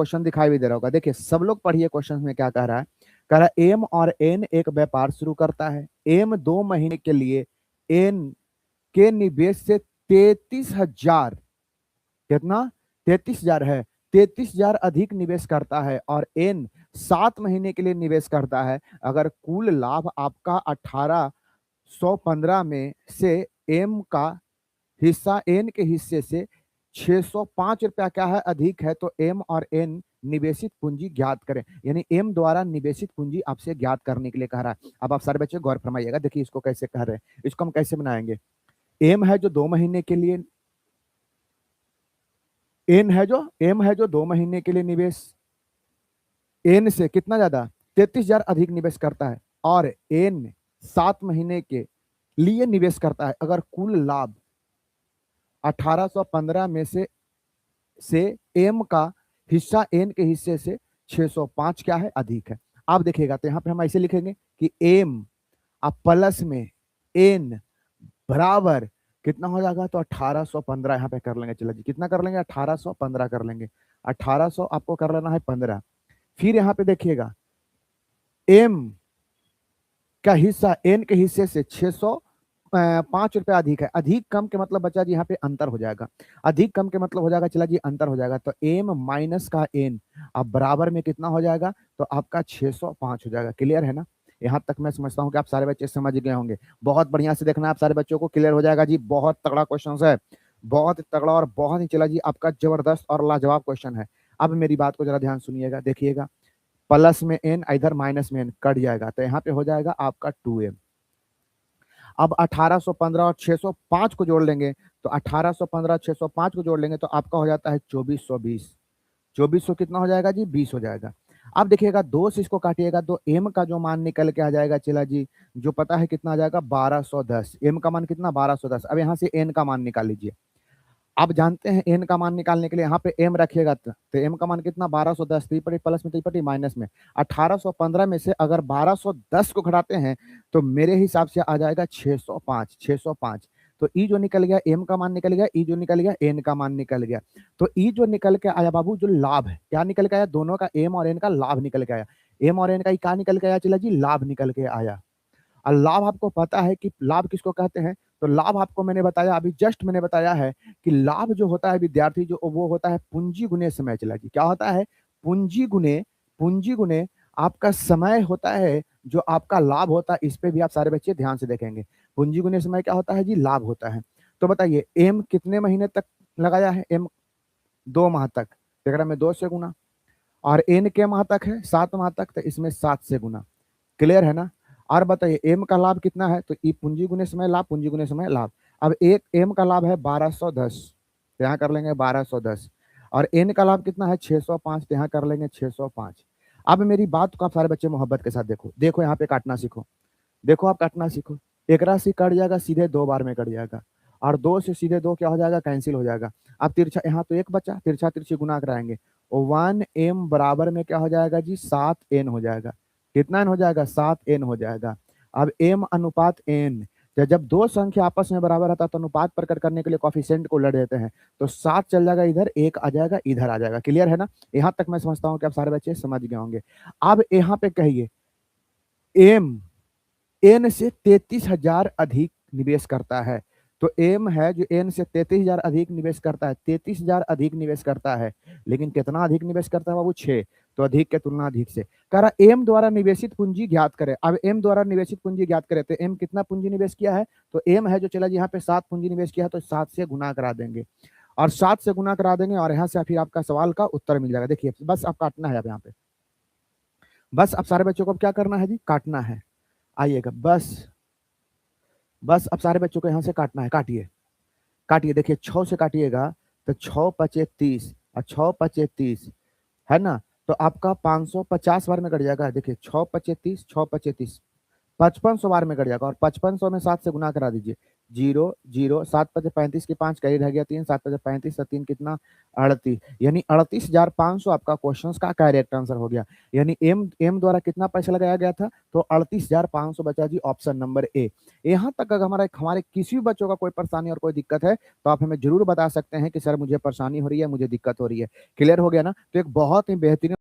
Question दिखाई भी दे रहा होगा। देखिए सब लोग पढ़िए क्वेश्चन में क्या कह रहा है। कह रहा है एम और एन एक व्यापार शुरू करता है। एम 2 महीने के लिए एन के निवेश से 33,000, कितना 33,000 है, 33,000 अधिक निवेश करता है और एन 7 महीने के लिए निवेश करता है। अगर कुल लाभ आपका 1815 में से एम का हिस्सा एन के हिस्से से 605 रुपया क्या है अधिक है, तो एम और एन निवेशित पूंजी ज्ञात करें। यानी एम द्वारा निवेशित पूंजी आपसे ज्ञात करने के लिए कह रहा है। अब आप सारे बच्चे गौर फरमाइएगा, देखिए इसको कैसे कह रहे हैं, इसको हम कैसे बनाएंगे। एम है जो 2 महीने के लिए, एम है जो 2 महीने के लिए निवेश एन से कितना ज्यादा 33,000 अधिक निवेश करता है और एन 7 महीने के लिए निवेश करता है। अगर कुल लाभ 1815 में से एम का हिस्सा एन के हिस्से से 605 क्या है अधिक है। आप देखिएगा तो यहाँ पे हम ऐसे लिखेंगे कि एम अब प्लस में एन बराबर कितना हो जाएगा, तो 1815 यहाँ पे कर लेंगे। चलो जी कितना कर लेंगे, 1815 कर लेंगे। 1800 आपको कर लेना है 15। फिर यहाँ पे देखिएगा एम का हिस्सा एन के हिस्से से 605 रुपया अधिक है। अधिक कम के मतलब बच्चा जी यहाँ पे अंतर हो जाएगा। अधिक कम के मतलब हो जाएगा, चला जी अंतर हो जाएगा, तो एम माइनस का एन अब बराबर में कितना हो जाएगा, तो आपका 605 हो जाएगा। क्लियर है ना। यहाँ तक मैं समझता हूँ कि आप सारे बच्चे समझ गए होंगे। बहुत बढ़िया से देखना, आप सारे बच्चों को क्लियर हो जाएगा जी। बहुत तगड़ा क्वेश्चन है, बहुत ही तगड़ा और बहुत ही चला जी आपका जबरदस्त और लाजवाब क्वेश्चन है। अब मेरी बात को जरा ध्यान सुनिएगा, देखिएगा प्लस में एन इधर माइनस में एन कट जाएगा, तो यहाँ पे हो जाएगा आपका 2m। अब 1815 और 605 को जोड़ लेंगे, तो 1815 605 को जोड़ लेंगे तो आपका हो जाता है 2420। 2400 कितना हो जाएगा जी, 20 हो जाएगा। अब देखिएगा 2 से इसको काटिएगा तो एम का जो मान निकल के आ जाएगा, चला जी जो पता है कितना आ जाएगा 1210। एम का मान कितना 1210। अब यहाँ से एन का मान निकाल लीजिए। आप जानते हैं एन का मान निकालने के लिए यहाँ पे एम रखिएगा तो एम का मान कितना 1210, त्रिपटी प्लस में त्रिपटी माइनस में 1815 में से अगर 1210 को घटाते हैं तो मेरे हिसाब से आ जाएगा 605। 605 तो ई जो निकल गया एम का मान निकल गया, ई जो निकल गया एन का मान निकल गया। तो ई जो निकल के आया बाबू, जो लाभ है क्या निकल के आया, दोनों का एम और एन का लाभ निकल के आया। एम और एन का क्या निकल के आया, चला जी लाभ निकल के आया। और लाभ आपको पता है कि लाभ किसको कहते हैं, तो लाभ आपको मैंने बताया, अभी जस्ट मैंने बताया है कि लाभ जो होता है विद्यार्थी जो वो होता है पूंजी गुने समय। चला जी क्या होता है, पूंजी गुने आपका समय होता है जो आपका लाभ होता है। इस पे भी आप सारे बच्चे ध्यान से देखेंगे, पूंजी गुने समय क्या होता है जी, लाभ होता है। तो बताइए एम कितने महीने तक लगाया है, एम 2 माह तक, तेरा में 2 से गुना, और एन के माह तक है 7 माह तक, तो इसमें 7 से गुना। क्लियर है ना। और बताइए एम का लाभ कितना है, तो ई पूंजी गुने समय लाभ, पूंजी गुने समय लाभ। अब एक एम का लाभ है 1210, तो यहाँ कर लेंगे 1210, और एन का लाभ कितना है 605, तो यहाँ कर लेंगे 605। अब मेरी बात को आप सारे बच्चे मोहब्बत के साथ देखो, देखो यहाँ पे काटना सीखो, देखो आप काटना सीखो। एक राशि कट जाएगा सीधे 2 बार में कट जाएगा, और 2 से सीधे 2 क्या हो जाएगा, कैंसिल हो जाएगा। अब तिरछा यहाँ तो एक बचा, तिरछा तिरछी गुना कराएंगे, 1m बराबर में क्या हो जाएगा जी 7n हो जाएगा। कितना n हो जाएगा, 7n हो जाएगा। अब m अनुपात n, जब 2 संख्या आपस में बराबर रहता है तो अनुपात प्रकट करने के लिए कोफिशिएंट को लड़ देते हैं, तो 7 चल जाएगा इधर, 1 आ जाएगा इधर आ जाएगा। क्लियर है ना। यहाँ तक मैं समझता हूँ कि आप सारे बच्चे समझ गए होंगे। अब यहाँ पे कहिए m एन से 33,000 अधिक निवेश करता है, तो एम है जो एन से 33,000 अधिक निवेश करता है, 33,000 अधिक निवेश करता है, लेकिन कितना अधिक निवेश करता है बाबू, 6। तो अधिक के तुलना अधिक से कह रहा एम द्वारा निवेशित पूंजी ज्ञात करे। अब एम द्वारा निवेशित पूंजी ज्ञात करे, तो एम कितना पूंजी निवेश किया है, तो एम है जो चला जी यहाँ पे 7 पूंजी निवेश किया है, तो 7 से गुना करा देंगे, और 7 से गुना करा देंगे, और यहाँ से फिर आपका सवाल का उत्तर मिल जाएगा। देखिए बस आप काटना है, अब यहाँ पे बस आप सारे बच्चों को क्या करना है जी, काटना है। आइएगा बस अब सारे बच्चों को यहाँ से काटना है, काटिए काटिए। देखिए 6 से काटिएगा तो 6 पचे 30 और 6 पचे 30 है ना, तो आपका 550 बार में कट जाएगा। देखिए 6 पचे 30, 6 पचे 30, 5500 बार में कट जाएगा, और 5500 में 7 से गुना करा दीजिए, जीरो जीरो, 7×5 की 5 कैरी रह गया 3, 7×35 से 3 कितना 38, यानी 38,500 आपका क्वेश्चन का करेक्ट आंसर हो गया। यानी एम एम द्वारा कितना पैसा लगाया गया था, तो 38,500 बचा जी ऑप्शन नंबर ए। यहाँ तक अगर हमारे किसी भी बच्चों का कोई परेशानी और कोई दिक्कत है तो आप हमें जरूर बता सकते हैं कि सर मुझे परेशानी हो रही है, मुझे दिक्कत हो रही है। क्लियर हो गया ना? तो एक बहुत ही बेहतरीन